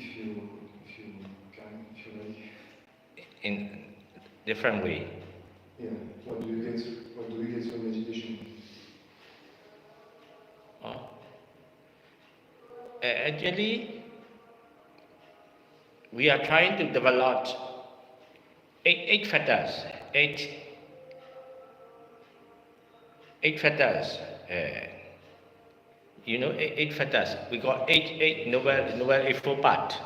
if you like. In different way. Yeah. What do you get from meditation? Actually, we are trying to develop eight factors. Eight factors. Eight factors. We got eight noble eightfold path.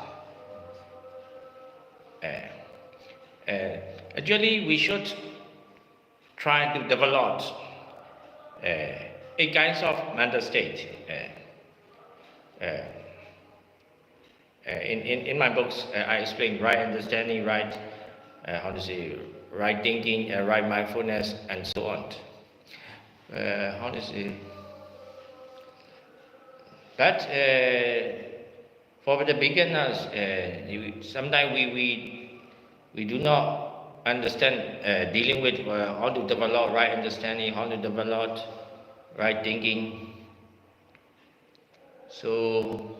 Actually, we should try to develop eight kinds of mental state. In my books, I explain right understanding, right right thinking, right mindfulness, and so on. But for the beginners, sometimes we do not understand dealing with how to develop right understanding, how to develop right thinking. So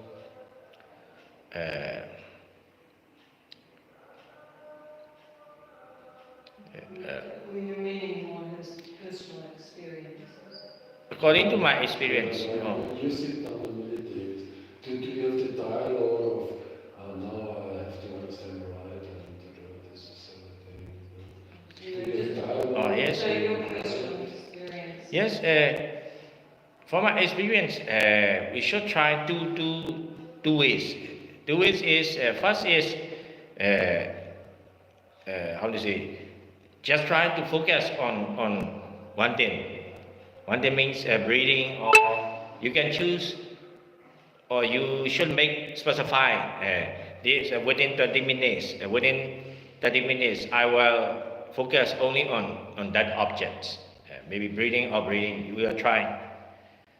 You're meaning more his personal experiences. According to my experience. When you sit down and meditate, do you have the dialogue of now I have to understand right and this is everything? Do you have dialogue? Oh, yes. So your personal experience. Yes, from my experience, we should try two ways. Two ways is first is just try to focus on one thing. One thing means breathing, or you can choose, or you should specify this within 30 minutes. Within 30 minutes, I will focus only on that object. Maybe breathing or breathing. You will try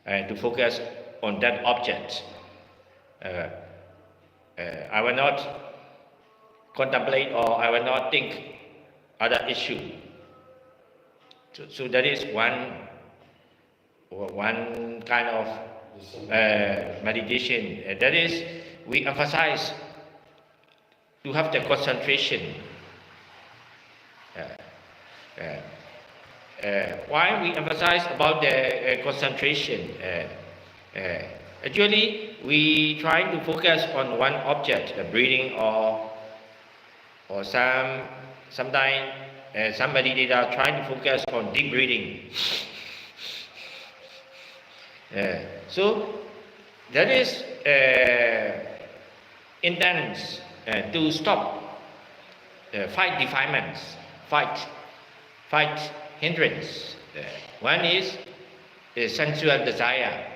to focus on that object. I will not contemplate, or I will not think other issue. So that is one kind of meditation. That is, we emphasize to have the concentration. Why we emphasize about the concentration? Actually, we try to focus on one object, breathing, or sometimes somebody they are trying to focus on deep breathing. So that is intense to stop fight defilements, fight hindrance. One is sensual desire.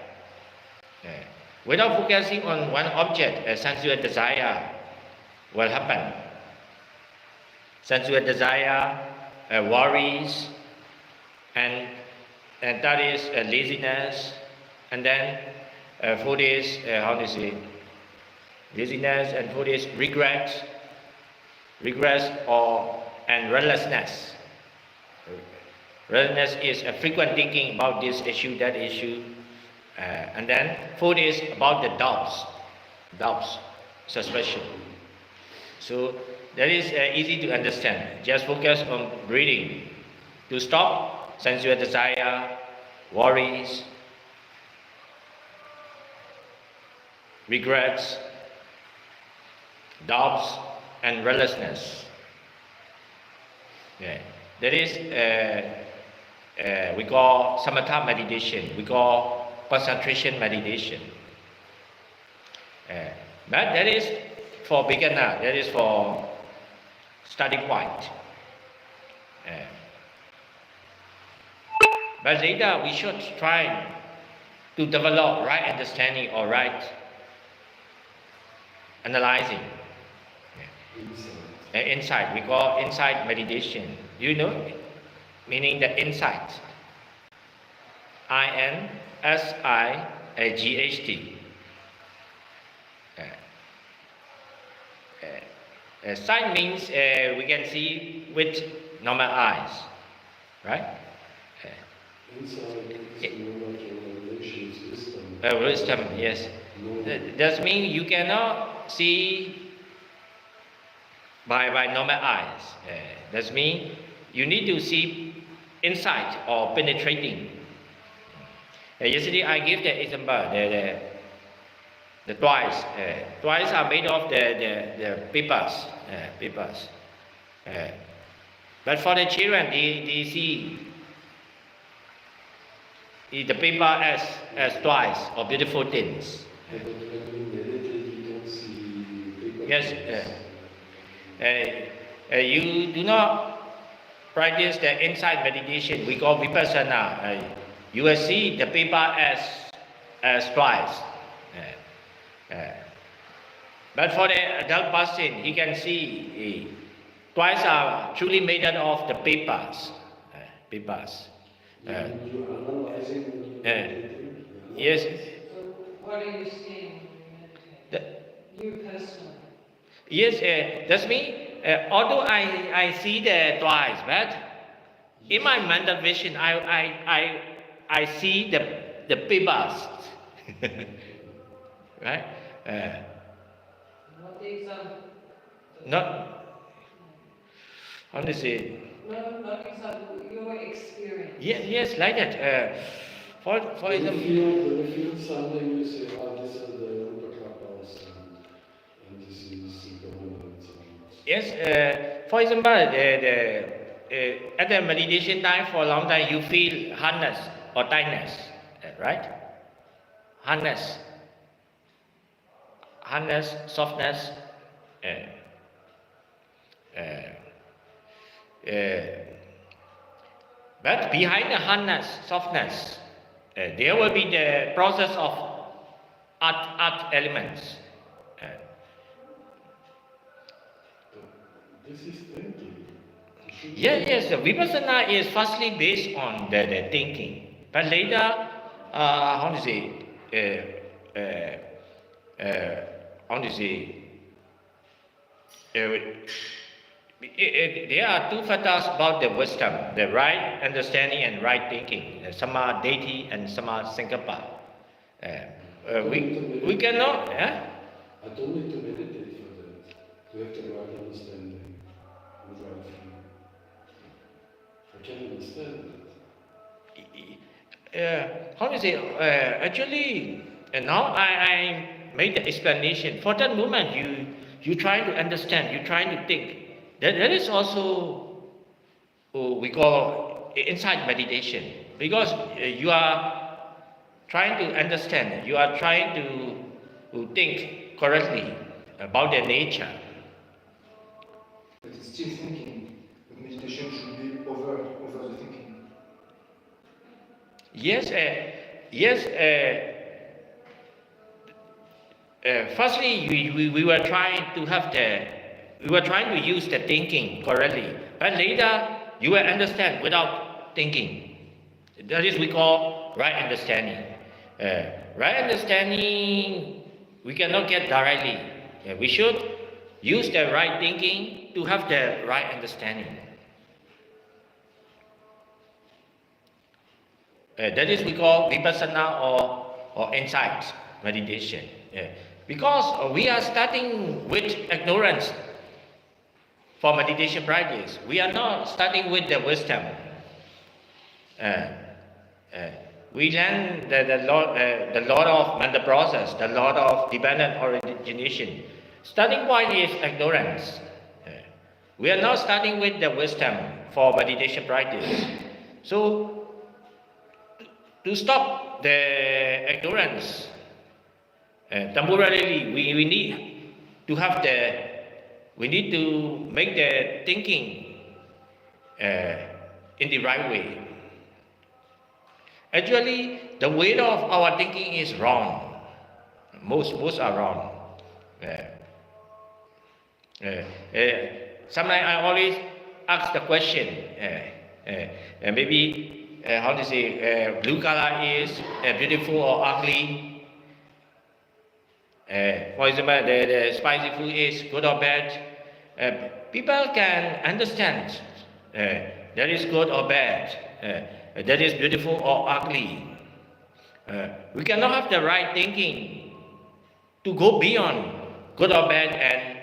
Without focusing on one object, sensual desire will happen. Sensual desire, worries, and that is laziness, and then fourth is laziness, and fourth is regrets and restlessness. Restlessness is a frequent thinking about this issue, that issue, and then fourth is about the doubts, suspicion. So that is easy to understand. Just focus on breathing to stop sensual desire, worries, regrets, doubts, and restlessness. Yeah. That is we call samatha meditation. We call concentration meditation. But that is for beginner. That is for starting point. But later we should try to develop right understanding or right analyzing. Insight. We call insight meditation. You know, meaning the insight. INSIGHT. Sight means we can see with normal eyes, right? Insight is wisdom. Wisdom, yes. No. That means you cannot see by normal eyes. That means you need to see inside or penetrating. Yesterday I give the example, the toys. Toys are made of the papers. Papers. But for the children, they see the paper as toys or beautiful things. But when we meditate, we don't see paper. Yes. You do not practice the inside meditation. We call vipassana. You will see the paper as twice. But for the adult person, he can see twice are truly made out of the papers. Papers. You analyzing when you Uh, meditating? Yes. So what are you seeing when you meditate? You personally? Yes, that's me. Although I see the twice, but in my mental vision, I see the papers, right? What the example? Not how to say? No, not example, your experience. Yes, like that. For When example, you feel something, you say, this is the Rupa Klapas and this is impermanent. yes. For example, at the meditation time for a long time, you feel hardness or tightness, right? Hardness, softness. But behind the hardness, softness, there will be the process of art elements. This is thinking. Yes. Vipassana is firstly based on the thinking, but later, how to say, how to say, there are two factors about the wisdom: the right understanding and right thinking. Sama deity and sama sankappa. We cannot. I don't need to meditate for that. To have the right understanding and right feeling. I can understand that. How to say? Actually, now I made the explanation. For that moment, you trying to understand, you trying to think. That is also we call inside meditation, because you are trying to understand, you are trying to think correctly about the nature. But it's still thinking. But meditation should be over the thinking. Yes. Firstly, we were trying to have we were trying to use the thinking correctly, but later you will understand without thinking. That is we call right understanding. Right understanding we cannot get directly. We should use the right thinking to have the right understanding. That is we call vipassana or insight meditation. Because we are starting with ignorance for meditation practice. We are not starting with the wisdom. We learn the law of mental process, the law of dependent origination. Starting point is ignorance. We are not starting with the wisdom for meditation practice. So, to stop the ignorance, temporarily we need to have we need to make the thinking in the right way. Actually, the way of our thinking is wrong. Most are wrong. Sometimes I always ask the question, maybe how to say, blue color is beautiful or ugly. For example, the spicy food is good or bad. People can understand that is good or bad, that is beautiful or ugly. We cannot have the right thinking to go beyond good or bad and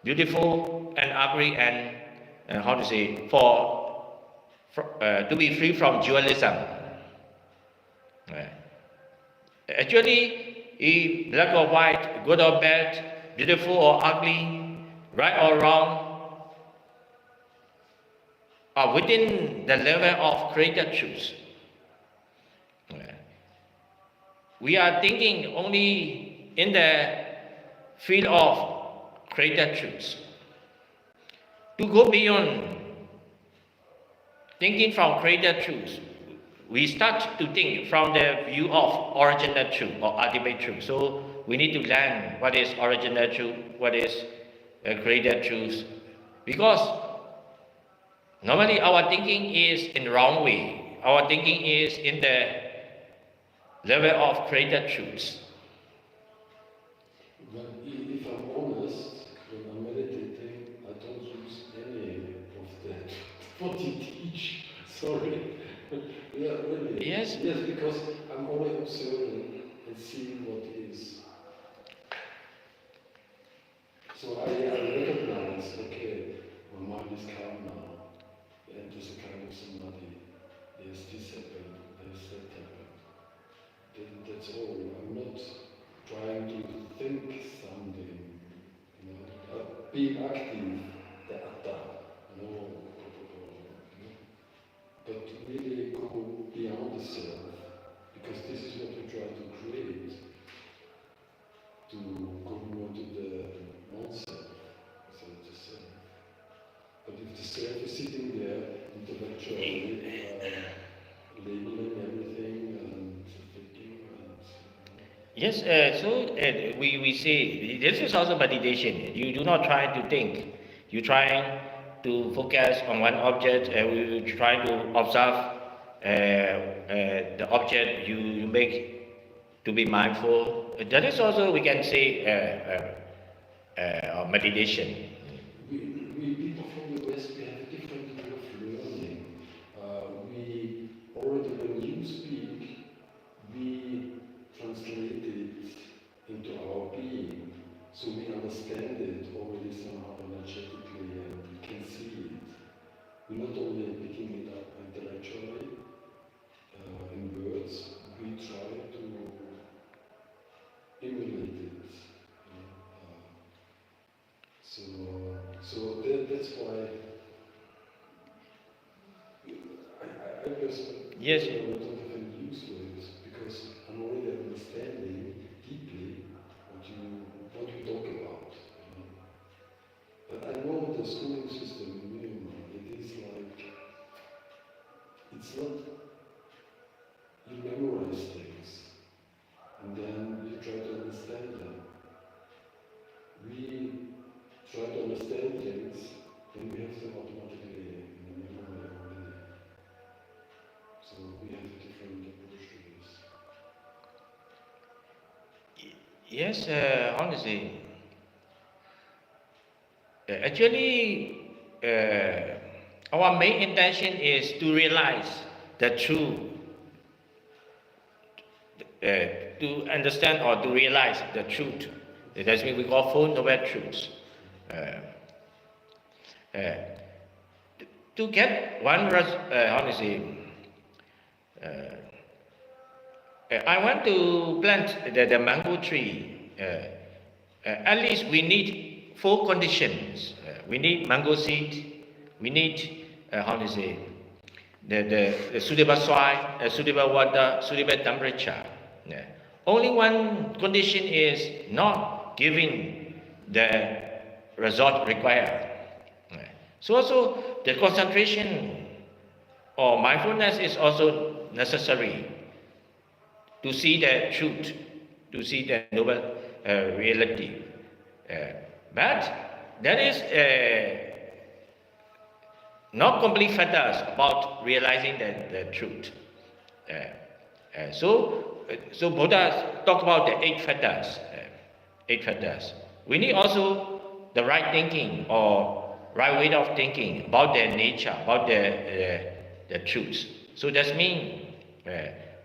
beautiful and ugly and how to say to be free from dualism. Actually, if black or white, good or bad, beautiful or ugly, right or wrong, are within the level of created truth. We are thinking only in the field of created truth. To go beyond thinking from created truth, we start to think from the view of original truth or ultimate truth. So we need to learn what is original truth, what is created truth, because normally our thinking is in the wrong way. Our thinking is in the level of created truths. But if I'm honest, when I'm meditating, I don't use any of that. What you teach, sorry. Yeah, really. Yes. Yes, because I'm only observing and seeing what is. So I recognize, okay, my mind is calm now, and there's a kind of samadhi. Yes, this happened, there's that happened. That's all. I'm not trying to think something, being active, the atta, no, but really go beyond the self, because this is what we try to create, to go more to the non-self, so to say. But if the self is sitting there intellectually, labeling everything and thinking and... Yes, we say this is also meditation. You do not try to think. You try to focus on one object, we try to observe the object you make to be mindful. That is also, we can say, meditation. We people from the West, we have a different way of learning. We already, when you speak, we translate it into our being, so we understand it already somehow energetically, and we can see it. We're not only picking it up intellectually in words, we try to emulate it. So that's why I personally Yes. don't have any use for it, because I'm already understanding deeply what you talk about. But I know the schooling system in Myanmar, it is like, it's not, you memorize things and then you try to understand them. We try to understand things, then we have them automatically in the memory already. So we have a different approach to this. Yes, honestly. Actually, our main intention is to realize the truth, to understand or to realize the truth. That's what we call Four Noble Truths. To get one, honestly, I want to plant the mango tree. At least we need four conditions. We need mango seed. We need the suitable soil, suitable water, suitable temperature. Only one condition is not giving the result required. So also the concentration or mindfulness is also necessary to see the truth, to see the noble reality. But there is not complete factors about realizing the truth. So Buddha talked about the eight factors. We need also the right thinking or right way of thinking about their nature, about the truth. So that means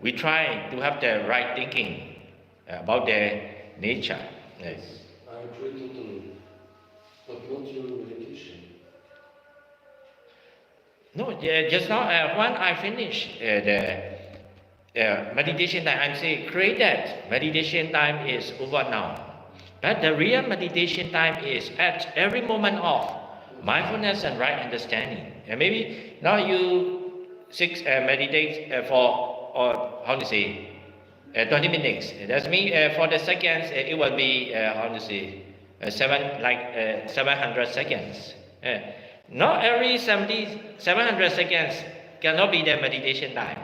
we try to have the right thinking about their nature. Yes. I agree totally. But not during meditation. No, just now when I finish the meditation time, I'm saying, create that meditation time is over now. But the real meditation time is at every moment of mindfulness and right understanding. And maybe now you meditate for, or how to say, 20 minutes. That means for the seconds, it will be, how to say, 700 seconds. Not every 700 seconds cannot be the meditation time.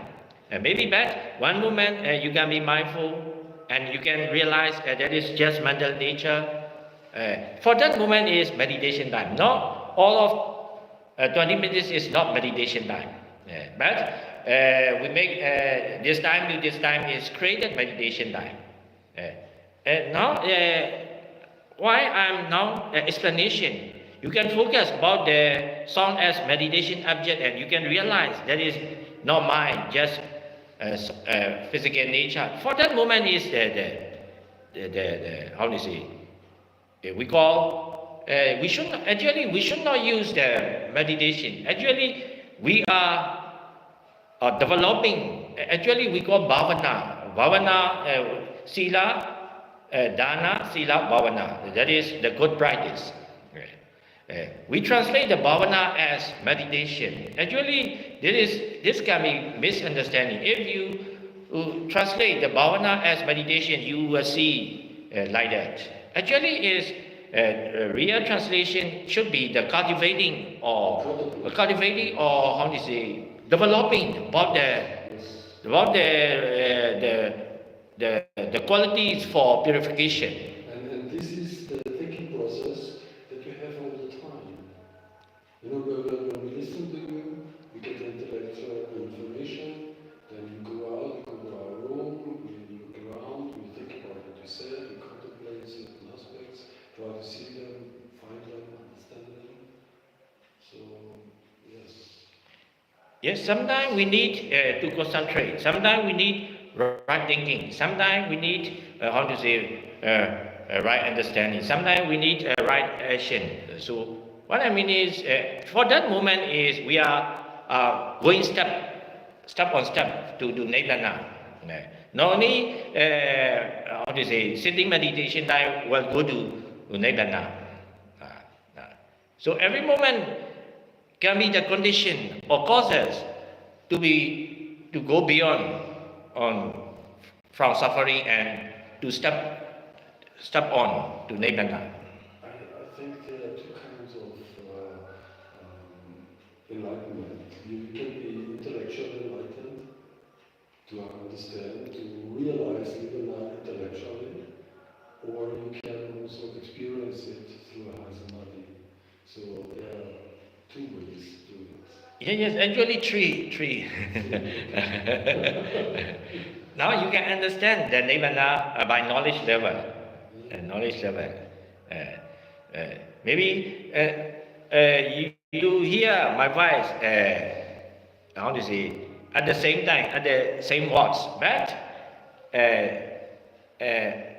Maybe but one moment you can be mindful and you can realize that is just mental nature. For that moment is meditation time. Not all of 20 minutes is not meditation time. But we make this time to this time is created meditation time. Now, why I'm now explanation. You can focus about the sound as meditation object, and you can realize that is not mind, just physical nature. For that moment is the how do you say? We call we should not use the meditation. Actually, we are developing. Actually, we call bhavana. Bhavana, sila, dana, sila, bhavana. That is the good practice. We translate the bhavana as meditation. Actually, this can be misunderstanding. If you translate the bhavana as meditation, you will see like that. Actually, is real translation should be the cultivating or how do you say, developing about the qualities for purification. And this is the thinking process that you have all the time. You know, when we listen to you, we get intellectual information, then you go out, you go to our room, you look around, you think about what you said, you contemplate certain aspects, try to see them, find them, understand them. So, yes. Yes, sometimes we need to concentrate. Sometimes we need right thinking. Sometimes we need, how to say, right understanding. Sometimes we need right action. So what I mean is, for that moment is we are going step on step to do Nibbana. Not only, how to say, sitting meditation time will go to Nibbana. So every moment can be the condition or causes to go beyond from suffering and to step on to Nibbana. I think there are two kinds of enlightenment. You can be intellectually enlightened, to understand, to realize Nibbana intellectually, or you can also experience it through a high samadhi. So there are two ways to do it. Yes, actually three. Now you can understand the Nibbana by knowledge level. Maybe you hear my voice, how to say, at the same time, at the same words, but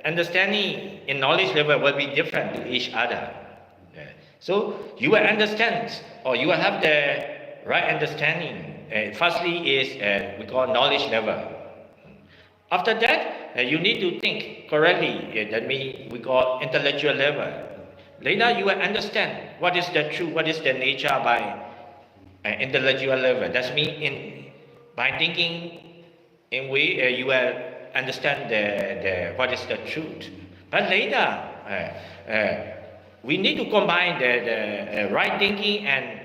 understanding in knowledge level will be different to each other. So you will understand, or you will have the right understanding. Firstly is we call knowledge level. After that, you need to think correctly. That means we call intellectual level. Later, you will understand what is the truth, what is the nature by intellectual level. That means by thinking in way you will understand the what is the truth. But later, we need to combine the right thinking and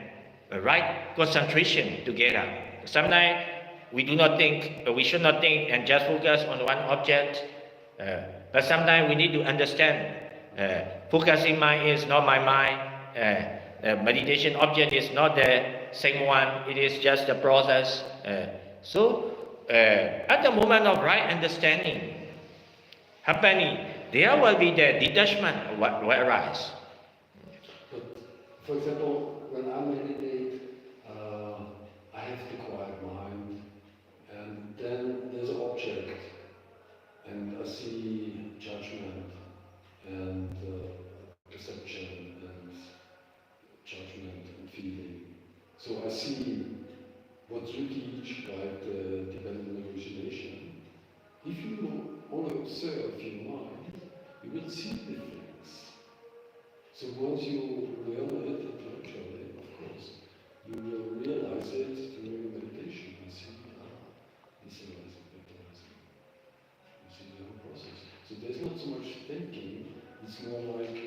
right concentration together. Sometimes we do not think, we should not think and just focus on one object. But sometimes we need to understand, focusing mind is not my mind. Meditation object is not the same one. It is just the process. So at the moment of right understanding happening, there will be the detachment will arise. But, for example, when I meditate, I have the quiet mind, and then there's an object, and I see judgment, and perception and judgment and feeling. So I see what you teach, like the dependent origination. If you only observe your mind, you will see difference. So once you learn it intellectually, of course, you will realize it during meditation. You see, this arising, that arising. You see the whole process. So there's not so much thinking, it's more like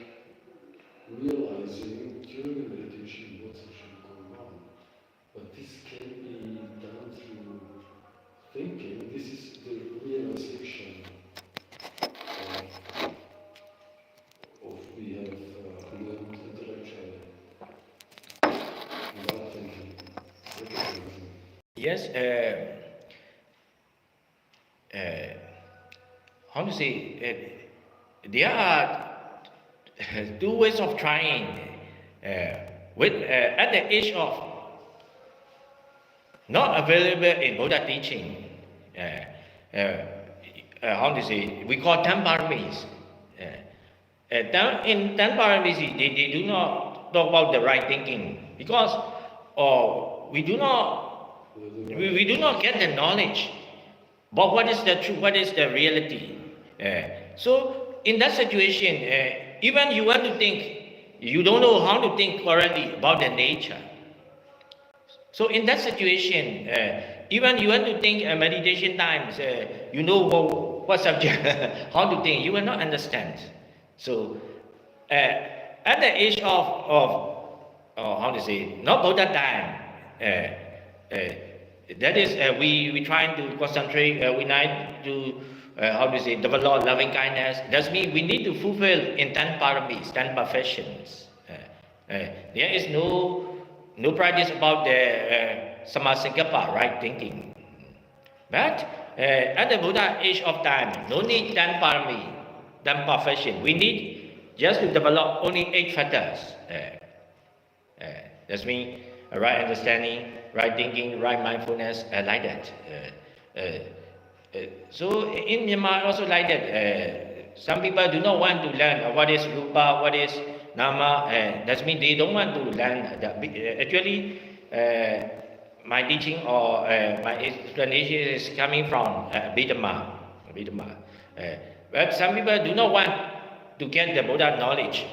realizing during the meditation what's actually going on. But this can be done through thinking. This is the realization of we have learned intellectually without thinking. Recognizing. Yes, how to say, there are two ways of trying. At the age of not available in Buddha teaching, how to say, we call ten paramis. In ten paramis, they do not talk about the right thinking because we do not get the knowledge. But what is the truth? What is the reality? So in that situation, even you want to think, you don't know how to think correctly about the nature. So in that situation, even you want to think meditation times, you know what subject, how to think, you will not understand. So at the age of how to say, not Buddha time, that is we trying to concentrate, we need to how to say, develop loving kindness. That means we need to fulfill in 10 paramis, 10 perfections. There is no practice about the samasankappa, right thinking. But at the Buddha age of time, no need 10 parami, 10 perfection. We need just to develop only 8 factors. That means right understanding, right thinking, right mindfulness, like that. So in Myanmar also like that. Some people do not want to learn what is rupa, what is nama. That means they don't want to learn. Actually, my teaching or my explanation is coming from Abhidhamma. But some people do not want to get the Buddha knowledge,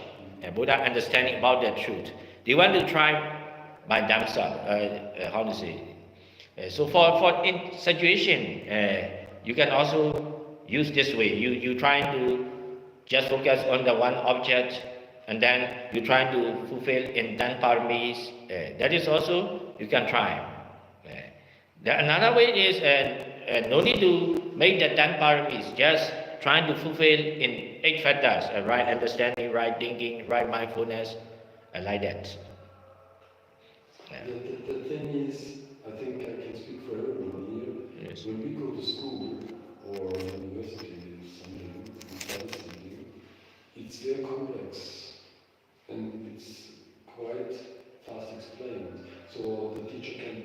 Buddha understanding about the truth. They want to try by themselves. How to say? So for in situation, you can also use this way. You try to just focus on the one object, and then you try to fulfill in 10 paramis. That is also you can try. Another way is no need to make the 10 paramis. Just trying to fulfill in 8 factors: right understanding, right thinking, right mindfulness, like that. The thing is, I think I can speak for everyone here. Yes. When we go to school or university, something, we study something, it's very complex and it's quite fast explained. So the teacher can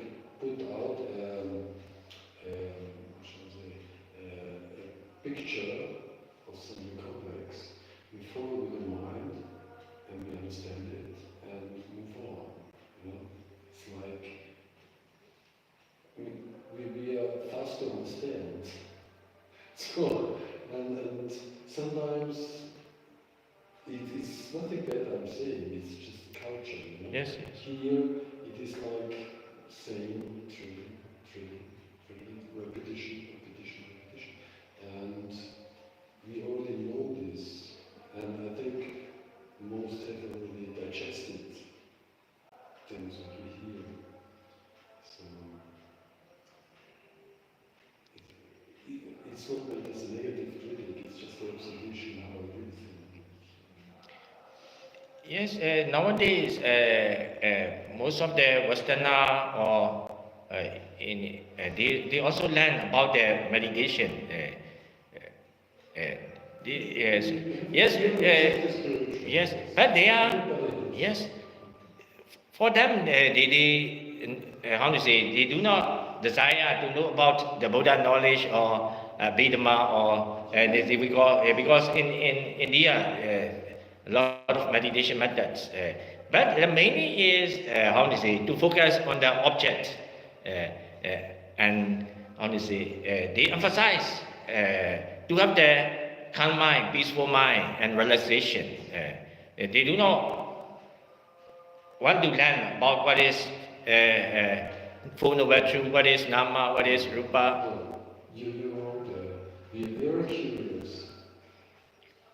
put out a picture of something complex. We follow with the mind and we understand it and move on. You know? It's like we are fast to understand. So, and sometimes it's nothing bad I'm saying, it's just culture. You know? Yes. Here it is like saying training, repetition. And we already know this, and I think most have already digested things that we hear. So it's not meant as a negative critic, it's just an observation how it is. Yes, nowadays most of the Westerner or they also learn about the meditation. Yes, but they are for them they how to say, they do not desire to know about the Buddha knowledge or Abhidhamma or And we call, because in India, a lot of meditation methods. But the mainly is, to focus on the object. And they emphasize to have the calm mind, peaceful mind, and relaxation. They do not want to learn about what is Full Noble Truth, what is Nama, what is Rupa. We are very curious.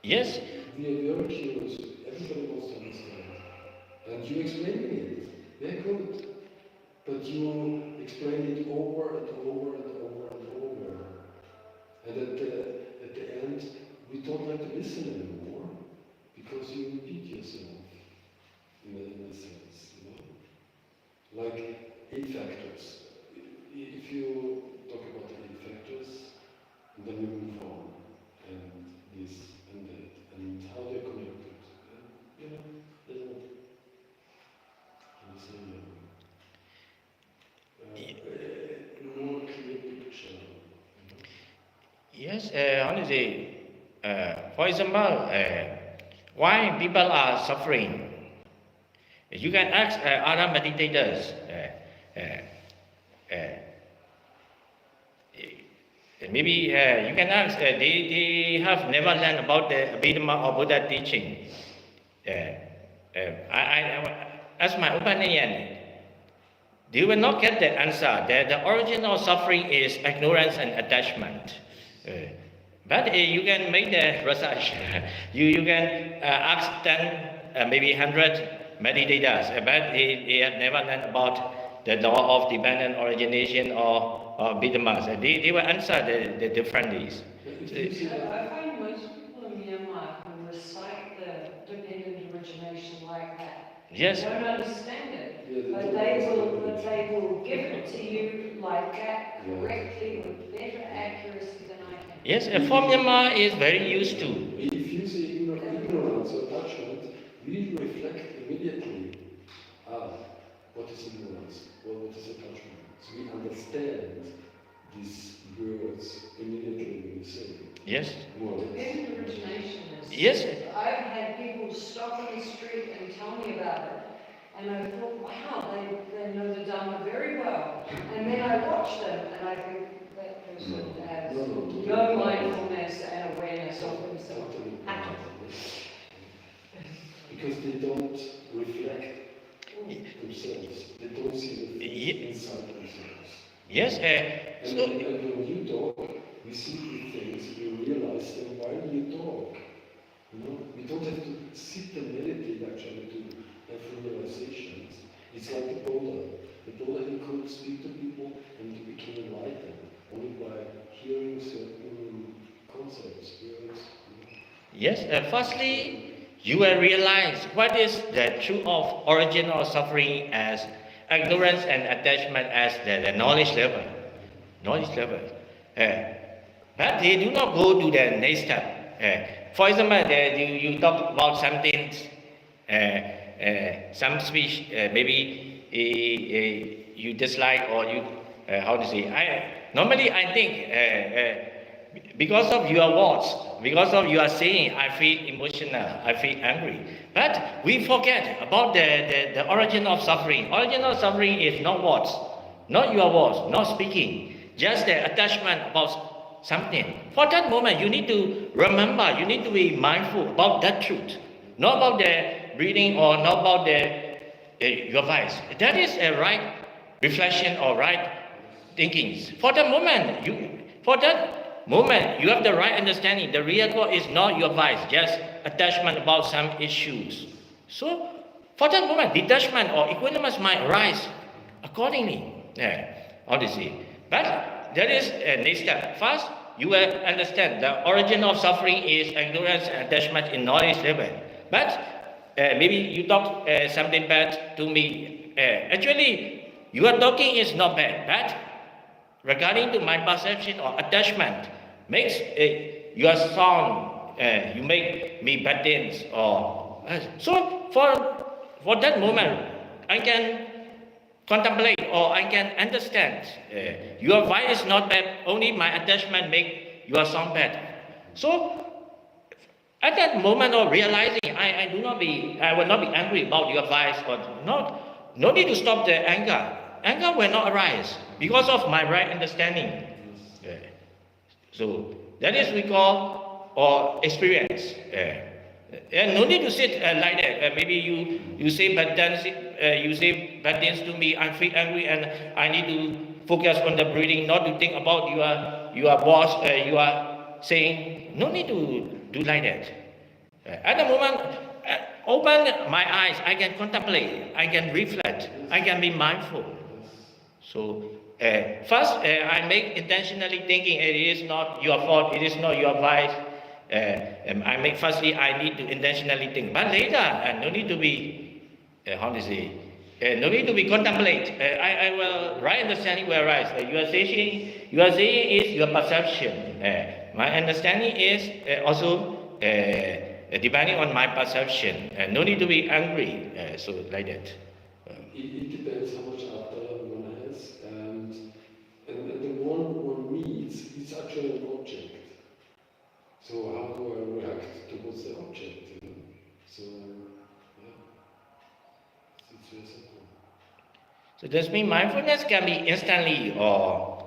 Yes, We are very curious. Everybody wants to understand. And you explain it. Very good. But you explain it over and over and over and over. And at the end, we don't like to listen anymore because you repeat yourself in a sense. Like 8 factors. If you talk about the 8 factors, and then we move on, and this and that, and how they're connected. Little more clear picture. yes. For example, why people are suffering? You can ask other meditators. Maybe you can ask. They have never learned about the Abhidhamma or Buddha teaching. As my opinion, they will not get the answer that the original suffering is ignorance and attachment. But you can make the research. You can ask 10, maybe 100 meditators, but they have never learned about the law of dependent origination or Abhidhammas. They will answer the differently. I find most people in Myanmar can recite the dependent origination like that. Yes. They don't understand it, Yeah, but they will give it to you like that correctly with better accuracy than I can. Yes, for Myanmar is very used to. If you say ignorance or attachment, we reflect immediately. What is ignorance? What is attachment? So we understand these words immediately when you say it. Yes. The dependent origination is. Yes. I've had people stop in the street and tell me about it. And I thought, wow, they know the Dhamma very well. And then I watch them and I think that person has no mindfulness and awareness of himself at all. Because they don't reflect themselves. They don't see the inside themselves. Yes. And when you talk, we see the things, we realize them while you talk. We don't have to sit and meditate actually to have realizations. It's like the Buddha. The Buddha, he could speak to people and he became enlightened only by hearing certain concepts, words. Yes. Firstly, you will realize what is the truth of original suffering as ignorance and attachment as the knowledge level. Knowledge level. But they do not go to the next step. For example, you talk about something, some speech, maybe you dislike or you, normally I think, because of your words, because of your saying, I feel emotional, I feel angry. But we forget about the origin of suffering. Origin of suffering is not words, not your words, not speaking, just the attachment about something. For that moment, you need to remember, you need to be mindful about that truth, not about the breathing or not about your voice. That is a right reflection or right thinking. For that moment, you have the right understanding. The real goal is not your vice, just attachment about some issues. So, for that moment, detachment or equanimous might arise accordingly. Obviously. But there is a next step. First, you will understand the origin of suffering is ignorance and attachment in knowledge level. But maybe you talk something bad to me. Actually, your talking is not bad, but regarding to my perception or attachment, makes your sound, you make me bad things or so for that moment, I can contemplate or I can understand. Your voice is not bad, only my attachment make your sound bad. So at that moment of realizing, I will not be angry about your advice, or not, no need to stop the anger. Anger will not arise because of my right understanding. Yeah. So that is we call or experience. And no need to sit like that. Maybe you say bad things to me. I feel angry and I need to focus on the breathing, not to think about your boss. You are saying no need to do like that. At the moment, open my eyes. I can contemplate. I can reflect. I can be mindful. So first, I make intentionally thinking it is not your fault. It is not your advice. Firstly, I need to intentionally think. But later, no need to be, no need to be contemplate. I will, right understanding will arise. You are saying is your perception. My understanding is also depending on my perception. No need to be angry. So like that. It depends how much after one has, and the one meets, it's actually an object. So how do I react towards the object? You know? So yeah, it's very simple. So does mean mindfulness can be instantly or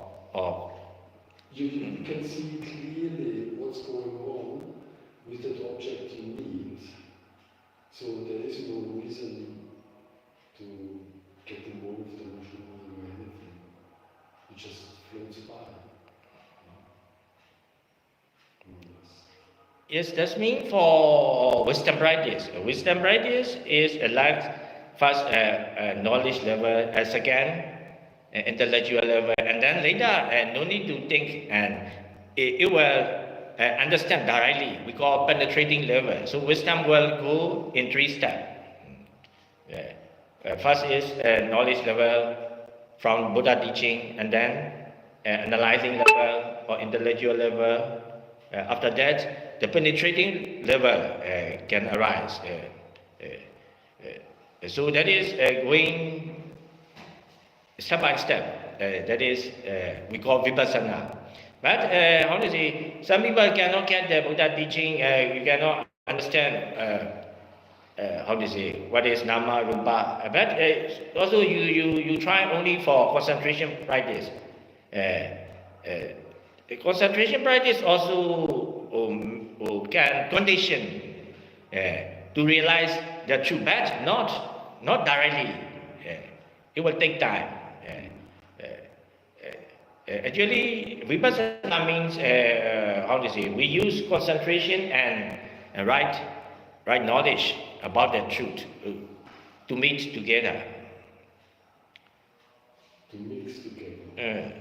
You can see clearly what's going on with that object you meet. So there is no reason to get involved emotionally or anything. It just floats by. Yes, that's mean for wisdom practice. Wisdom practice is like first knowledge level, second intellectual level, and then later no need to think, and it will understand directly. We call penetrating level. So wisdom will go in 3 steps. First is knowledge level from Buddha teaching, and then analyzing level or intellectual level. After that, the penetrating level can arise. So that is going step by step. That is we call vipassana. But how to say? Some people cannot get the Buddha teaching. You cannot understand. How to say, what is nama rupa, but also you try only for concentration practice. Concentration practice also can condition to realize the truth, but not directly. It will take time. Actually, vipassana means how to say, we use concentration and right knowledge about the truth to meet together. To mix together.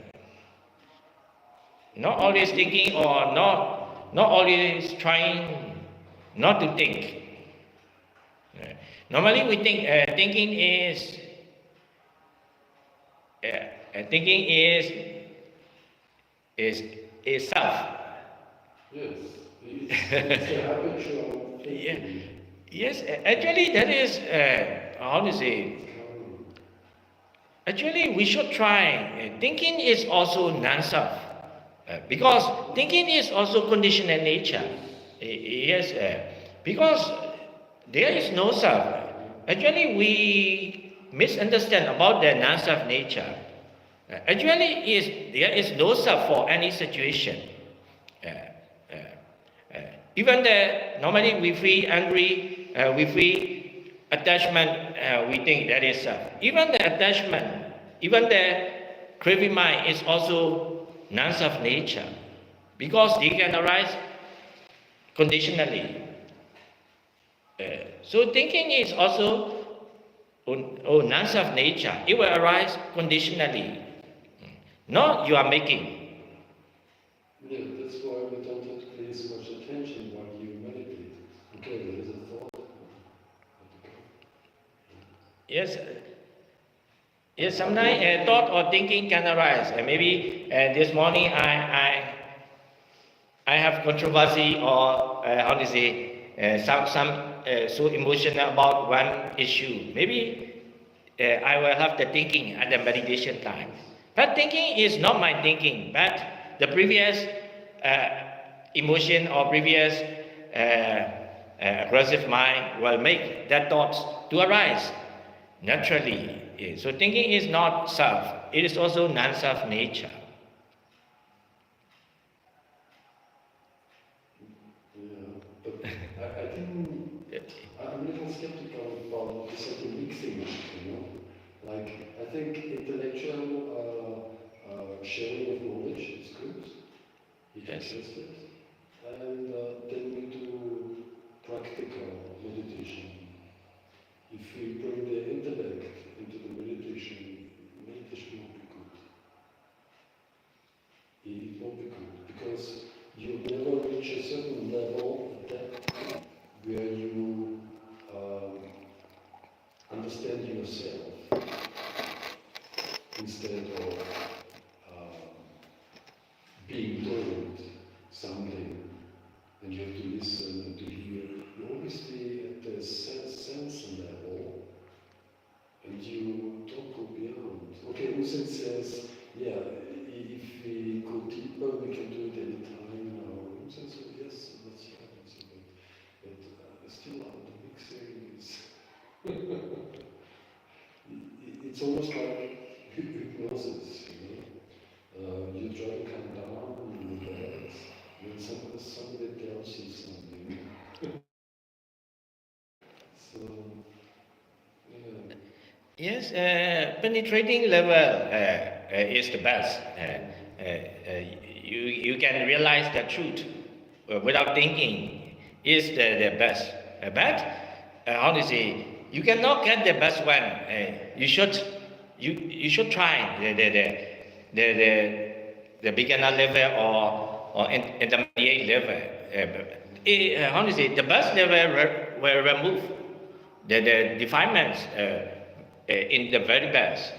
Not always thinking or not always trying not to think. Normally we think thinking is self. Yes, it's a habitual thinking. Yeah. Yes, actually that is how to say. Actually, we should try. Thinking is also non-self, because thinking is also conditional nature. Yes, because there is no self. Actually, we misunderstand about the non-self nature. Actually, there is no self for any situation. Even normally we feel angry, we feel attachment, we think that is self. Even the attachment, even the craving mind is also non-self nature, because they can arise conditionally. So thinking is also non-self nature. It will arise conditionally. Not you are making. Yeah, that's why we don't have to pay so much attention while you meditate. Okay, there is a thought. Yes. Yes, sometimes thought or thinking can arise. Maybe this morning I have controversy or how to say some so emotional about one issue. Maybe I will have the thinking at the meditation time. But thinking is not my thinking, but the previous emotion or previous aggressive mind will make that thoughts to arise naturally. So thinking is not self, it is also non-self nature. Yeah, but I think I'm a little skeptical about the sort of mixing, you know. Like, I think intellectual sharing of knowledge is good, if Yes. interested. And then we do practical meditation. If we bring the intellect into the meditation, meditation won't be good. It won't be good because you never reach a certain level of depth where you understand yourself instead of being told something and you have to listen and to hear. You always be at the sense level and you don't go beyond. Okay, Usen says, yeah, if we go deeper, we can do it any time now. Usen says, yes, that's right. But still, the mixing is. It's almost like hypnosis, you know. You try to come down, you relax, and somebody tells you something. So, yeah. Yes, penetrating level is the best. You can realize the truth without thinking is the best. But how to say, you cannot get the best one. You should try the beginner level or intermediate level. How to say, the best level will remove the defilements in the very best.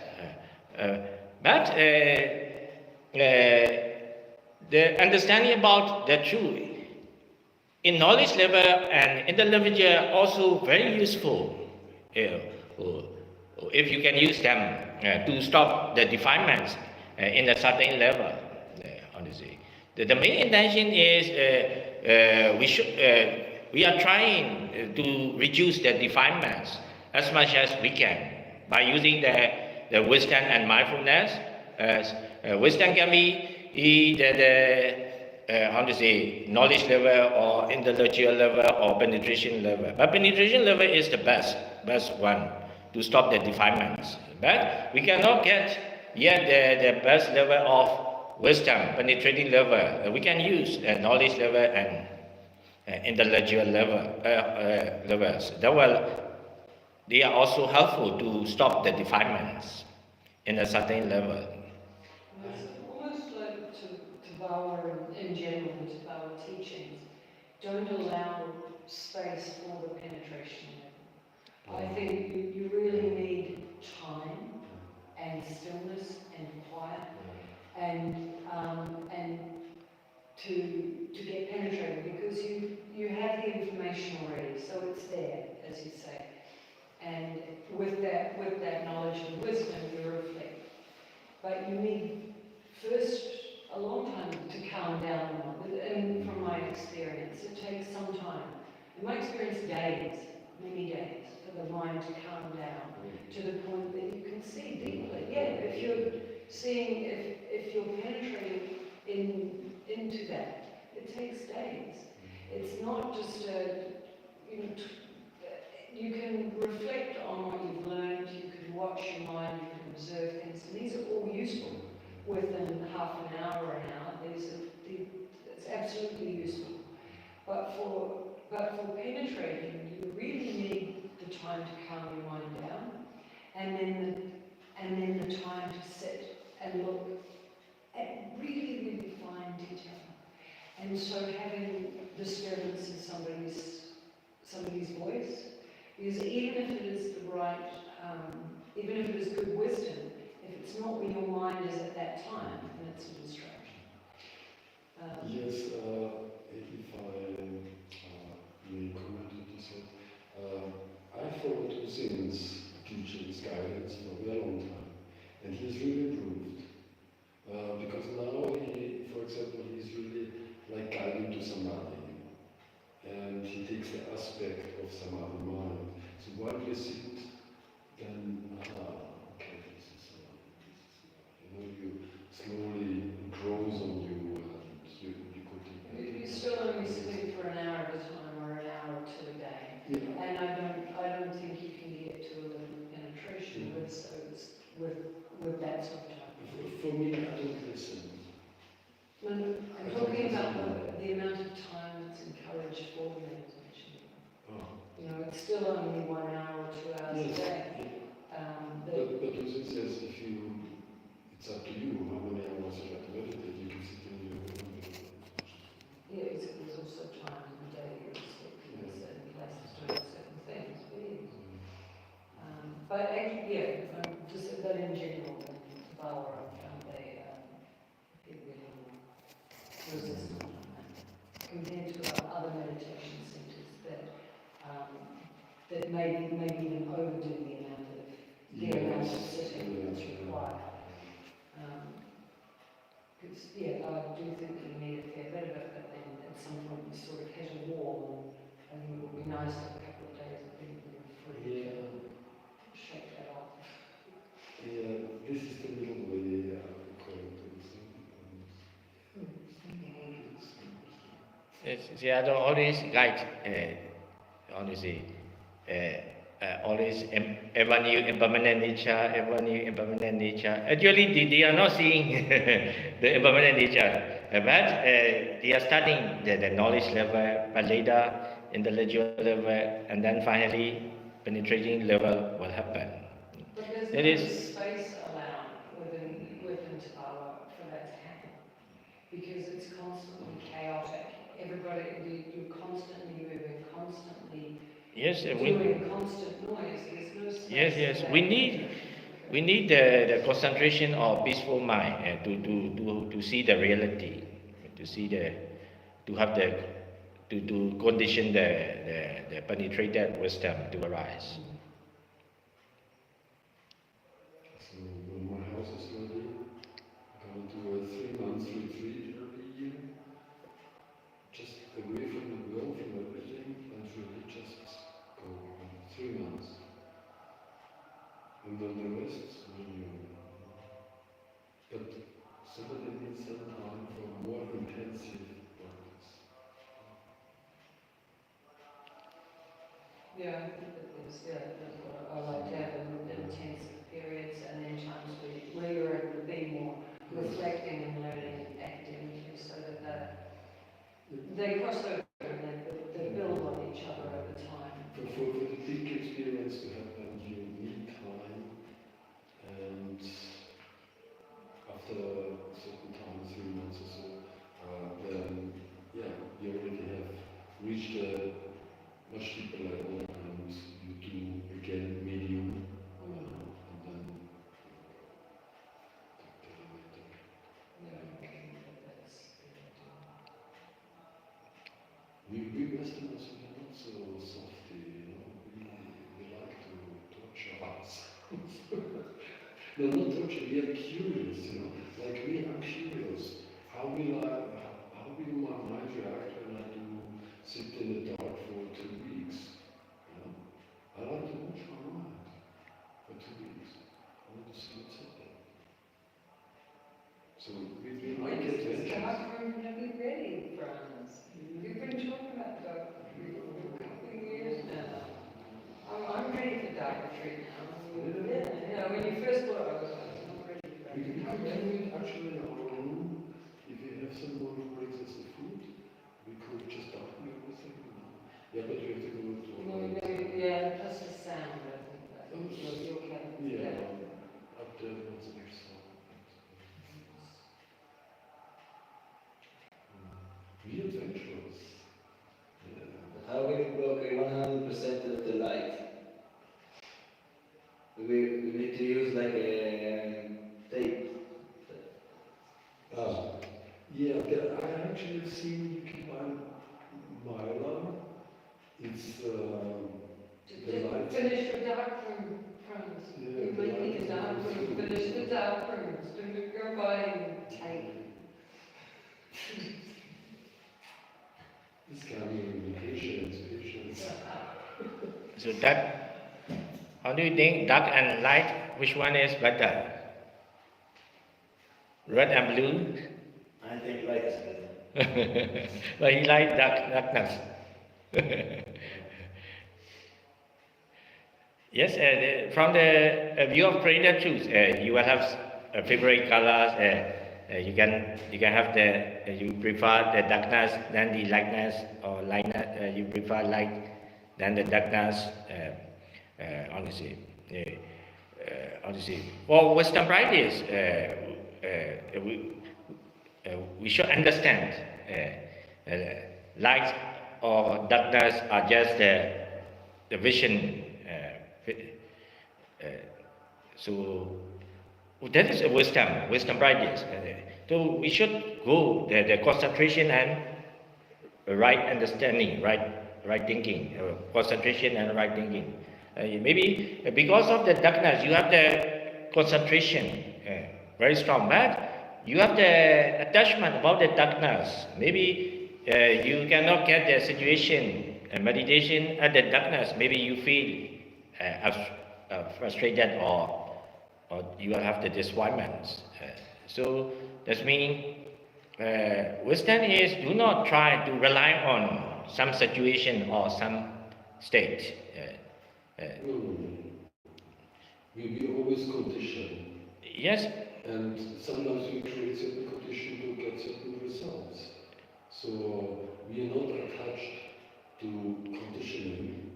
But the understanding about the truth in knowledge level and individual also very useful if you can use them to stop the defilements in a certain level. Honestly, the main intention is we are trying to reduce the defilements as much as we can by using the wisdom and mindfulness. Wisdom can be how to say, knowledge level or intellectual level or penetration level. But penetration level is the best one to stop the defilements. But we cannot get yet the best level of wisdom, penetrating level. We can use knowledge level and intellectual levels. They are also helpful to stop the defilements in a certain level. It's almost like to Bauer in general, to Bauer teachings, don't allow space for the penetration level. I think you really need time and stillness and quiet and to get penetrated because you have the information already, so it's there, as you say. And with that knowledge and wisdom, you reflect. But you need first a long time to calm down. And from my experience, it takes some time. In my experience, days, many days, for the mind to calm down to the point that you can see deeply. Yeah, if you're seeing, if you're penetrating into that, it takes days. It's not just you can reflect on what you've learned, you can watch your mind, you can observe things, and these are all useful within half an hour or an hour. It's absolutely useful. But for penetrating, you really need the time to calm your mind down, and then the time to sit and look at really, really fine detail. And so having disturbance in somebody's voice, because even if it is the right, even if it is good wisdom, if it's not where your mind is at that time, then it's a distraction. Yes, if I may comment what you said, I followed Hussein's teachings, guidance for a very long time, and he's really improved. Because now he, for example, he's really like guiding to samadhi, and he takes the aspect of samadhi mind. So while you sit, then okay, this is samadhi. You know, you slowly grows on you, and you go deeper. You still only sleep for an hour at a time or an hour or two a day. Yeah. And I don't think you can get to a penetration with that sort of time. For me, I don't listen. I'm talking about the amount of time that's encouraged for meditation. Oh. You know, it's still only 1 hour or 2 hours a day. But Lucy says it's up to you how many hours you like to meditate. You can sit in your room. Yeah, there's also times in the day you're sleeping in certain places doing certain things. But actually, yeah, but in general, the power of people resistant compared to other meditation centers that maybe even overdo the amount of sitting that's required. Because I do think you need a fair bit of it, but then at some point you sort of hit a wall, and it would be nice to have a couple of days of being free to shake that off. Yeah, this is the middle way according to this. See, I don't always like, honestly, always ever new impermanent nature, ever new impermanent nature. Actually, they are not seeing the impermanent nature, but they are studying the knowledge level, but later intellectual level, and then finally penetrating level will happen. But there's It no is. space allowed within Tawa for that to happen, because it's constantly chaotic. Everybody, you're constantly moving, constantly Yes, doing constant noise. There's no space. yes. for that We to need happen. the concentration of peaceful mind to see the reality, to have to condition the penetrated wisdom to arise. So when my house is ready, I go to a 3 months retreat every year, just away from the world, from everything, and really just go 3 months. And then the rest, when you. But somebody needs some time for more intensive practice. Yeah, I think that that's what I like to have intensive periods and then times where you're able to be more reflecting and learning academically, so that they cross over and they build on each other over time. For the big experience to happen, you need time, and after a certain time, 3 months or so, then you already have reached a much deeper level, and you do again medium, and then we Westerners are not so softy, we like to torture ourselves. No, not torture, we are curious, like we are curious. How will my mind react when I do sit in the dark for 2 weeks? I like to watch my mind for 2 weeks. I want to see what's happening. So we like adventures. Dark room never ready, Franz. We've been talking about dark retreat for a couple of years now. I'm ready for dark retreat now. When you first brought it, I was like, I'm not ready for We can that. do it actually in our room. If you have someone who brings us the food, we could just darken everything. Yeah, but we have to go to Yeah, that's the sound, I think. You'll get it. Yeah, up there, what's the next song? Be adventurous. Yeah. How can we block 100% of the light? We need to use like a tape. Yeah, I actually have seen you can buy Myla. It's the light. Finish the dark room, Franz. Yeah, You the might need light a dark is room. super. Finish the dark rooms. Don't go buying tape. So that, how do you think dark and light, which one is better? Red and blue? I think light is better. But he like darkness. Yes, from the view of created truth, you will have favorite colors. You can have the you prefer the darkness than the lightness, or lightness you prefer light than the darkness. Honestly, honestly, for Western practice, we should understand light or darkness are just the vision. So that is a wisdom practice. So we should go the concentration and right understanding, right thinking, concentration and right thinking. Maybe because of the darkness, you have the concentration very strong, but you have the attachment about the darkness. Maybe you cannot get the situation meditation at the darkness. Maybe you feel frustrated, or you have the disappointments. So that means wisdom is do not try to rely on some situation or some state. No. We always condition. Yes, And sometimes we create certain condition to get certain results. So we are not attached to conditioning.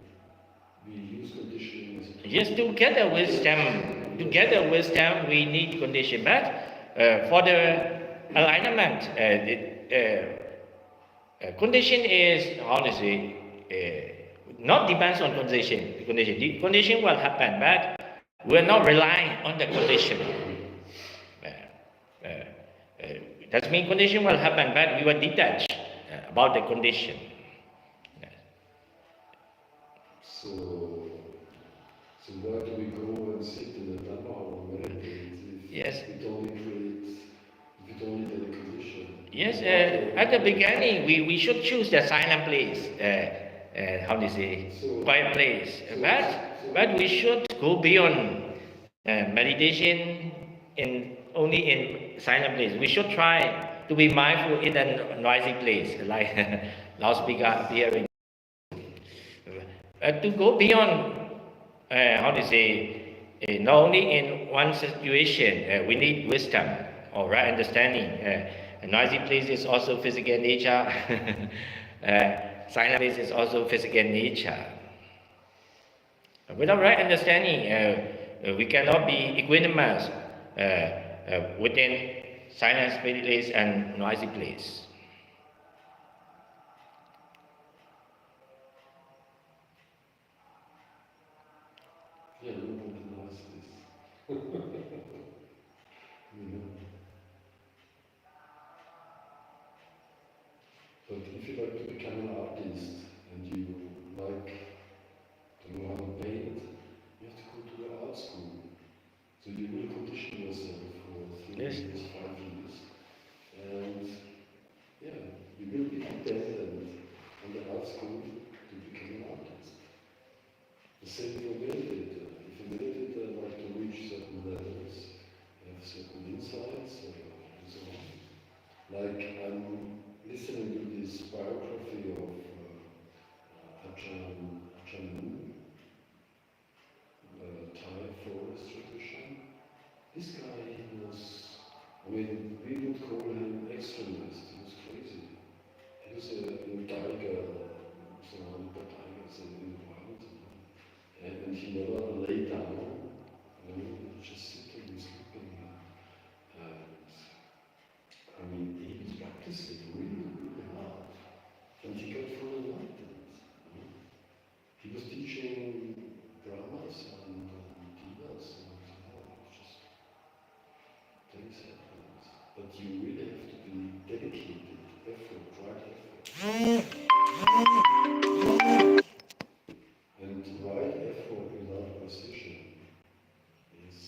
We use conditioning as a tool. yes. Together wisdom, we need condition. But for the alignment, condition is honestly not depends on condition. The condition will happen, but we are not relying on the condition. That means condition will happen, but we were detached about the condition. So where do we go and sit in the Dhamma or meditate if Yes. we don't create, if we don't need any condition? Yes, at the beginning, we should choose the silent place, how do you say, quiet place. But we should go beyond meditation only in silent place. We should try to be mindful in a noisy place, like loudspeaker appearing. To go beyond, how do you say, not only in one situation, we need wisdom or right understanding. A noisy place is also physical nature. Silent place is also physical nature. Without right understanding, we cannot be equanimous within silent place and noisy place. Yeah, nobody knows this. You know. But if you like to become an artist and you like to know how to paint, you have to go to the art school. So you will condition yourself for 3 Yes. years, 5 years. And yeah, you will be dependent on the art school to become an artist. The same for meditator. If a meditator wants to reach certain levels, have certain insights and so on. Like I'm listening to this biography of Ajahn Mun, Thai forest tradition. This guy was, I mean, we would call him extremist. He was crazy. He was a tiger, surrounded by tigers in the wild. And he never lay down, just sitting, sleeping. And I mean, he was practicing really hard. And he got full enlightened. He was teaching Brahmas and Divas and just things happened. But you really have to be dedicated, effort, right effort. And right effort without precision is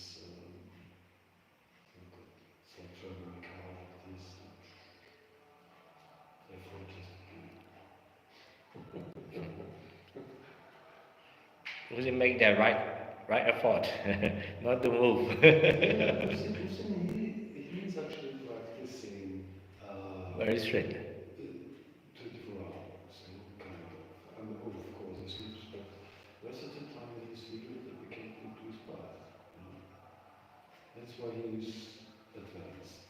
we make the right effort, not to move. He's actually practicing Very straight. 24 hours, kind of. And of course, he sleeps, but there's at the time that he's sleeping that we can't go to his bath. That's why he's advanced.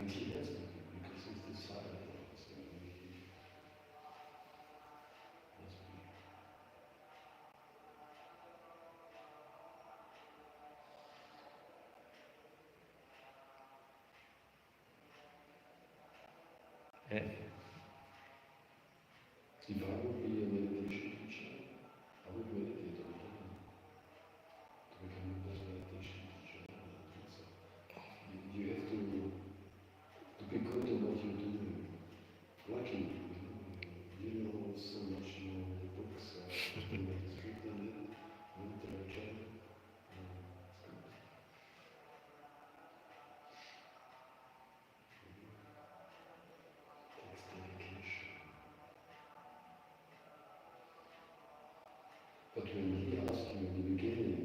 And he has to be, because he's decided. So he has to be. Yeah. If I would be a meditation teacher, I would meditate all the time to become the best meditation teacher. So you have to be good in what you're doing. Lucky, you know so much, you know the books, you know it's written in literature. It's good. Takes dedication. But when he asked you in the beginning,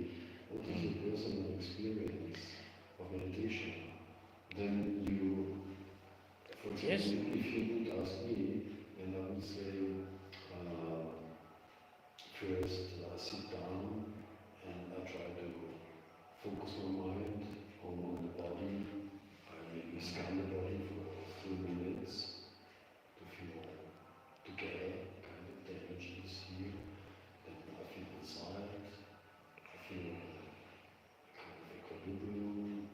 what is your personal experience of meditation, then you, for example, Yes. if you would ask me, then I would say, first sit down and I try to focus my mind on the body. I maybe scan the body for 3 minutes to feel together, kind of the energy is here. Then I feel inside, I feel kind of equilibrium,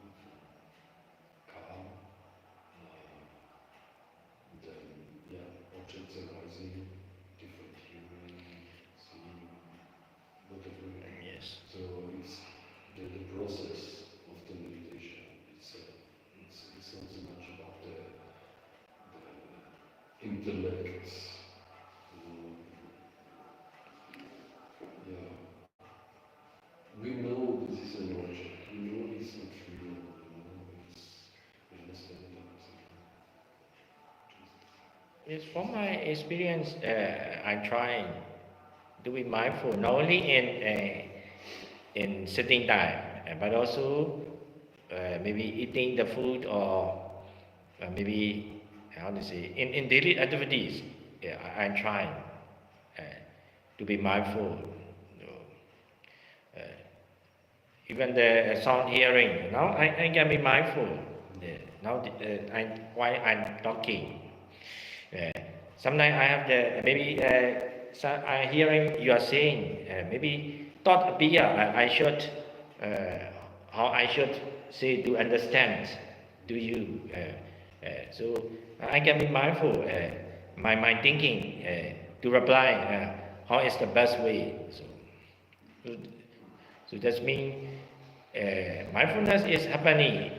calm. Then, objects arising, different hearing, seeing, whatever. Yes. So it's the process of the meditation. It's not so much about the intellect. Yeah. We know this is an object. We know it's not real. We understand that. Yes, from my experience, I'm trying to be mindful not only in sitting time, but also maybe eating the food or maybe how to say in daily activities. Yeah, I'm trying to be mindful. Even the sound hearing, now I can be mindful. Now while I'm talking. Sometimes I have the maybe I hearing you are saying maybe thought appear. I should how I should say to understand to you. So I can be mindful. My thinking to reply. How is the best way? So that means mindfulness is happening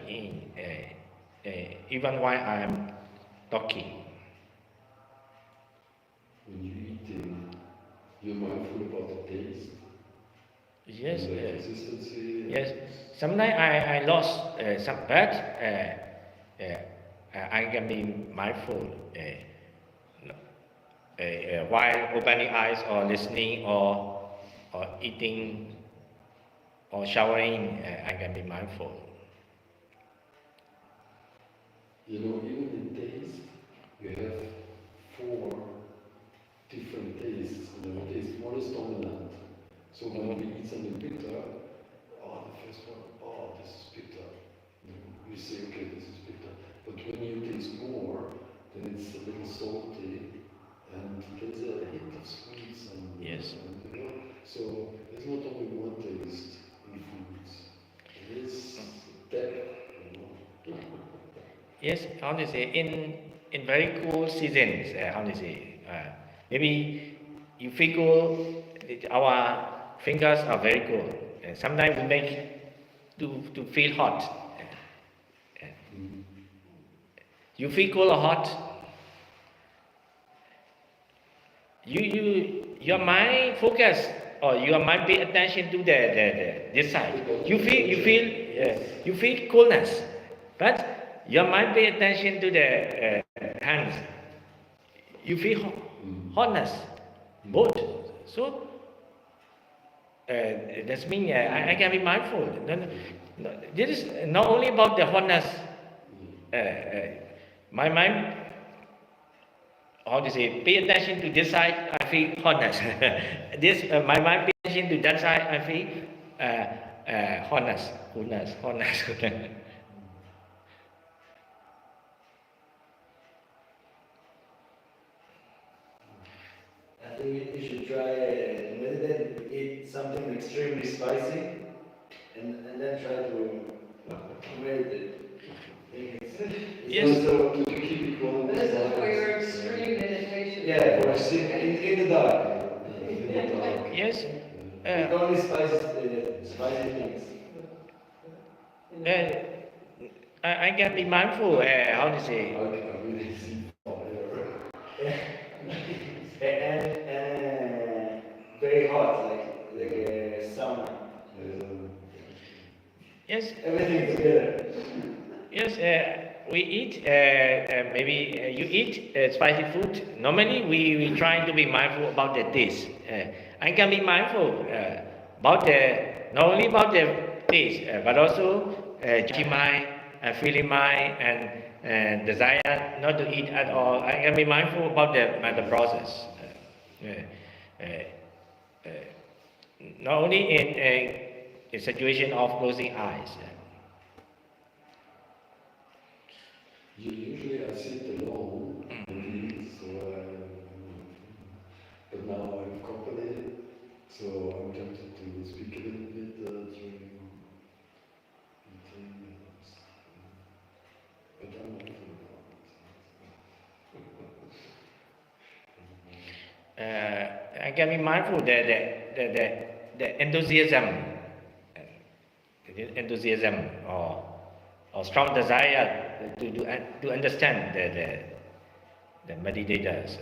even while I am talking. When you're eating, you're mindful about the taste. Yes. And the consistency. Yes. Sometimes I lost some, but I can be mindful while opening eyes or listening or eating or showering. I can be mindful. You know, even in taste, you have 4 different tastes in our taste. One is dominant. So when we eat something bitter, the first one, this is bitter. You say, okay, this is bitter. But when you taste more, then it's a little salty, and there's a hint of sweets. Yes. So there's not only one taste in foods. There is depth. Yes, how to say in very cool seasons, how to say maybe you feel cool, our fingers are very cool. Sometimes we make to feel hot. You feel cool or hot? Your mind focus or your mind pay attention to the this side. You feel coolness, but your mind pay attention to the hands. You feel hotness, both. So that means I can be mindful. No, this is not only about the hotness. My mind, how to say, pay attention to this side, I feel hotness. My mind pay attention to that side, I feel hotness. I think you should try meditate, eat something extremely spicy, and then try to meditate. Yes. So to keep it one. This is for your extreme meditation. Yeah, for in the dark. Yes. Eat only spicy things. I can be mindful. How to say? I really see fire. And very hot, like a sauna. Yes. Everything together. Yes. We eat. Maybe you eat spicy food. Normally, we trying to be mindful about the taste. I can be mindful about not only about the taste, but also judging mind, feeling mind, and desire not to eat at all. I can be mindful about the process. Not only in a situation of closing eyes. Usually I sit alone and eat, so but now I'm company, so I'm tempted to speak a little bit during eating. But I'm not I can be mindful the enthusiasm or strong desire to understand the meditators.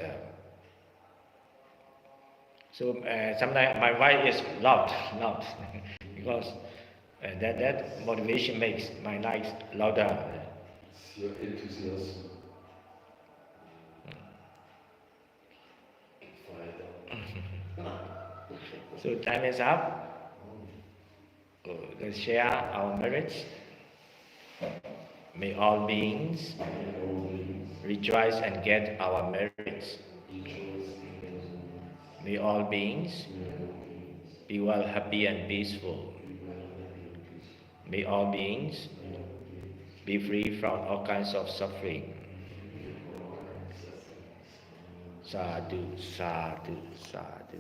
So sometimes my voice is loud, because that motivation makes my life louder. It's your enthusiasm. Get fired up. So time is up. Let's share our merits. May all beings rejoice and get our merits. May all beings be well, happy and peaceful. May all beings be free from all kinds of suffering. Sadhu, sadhu, sadhu.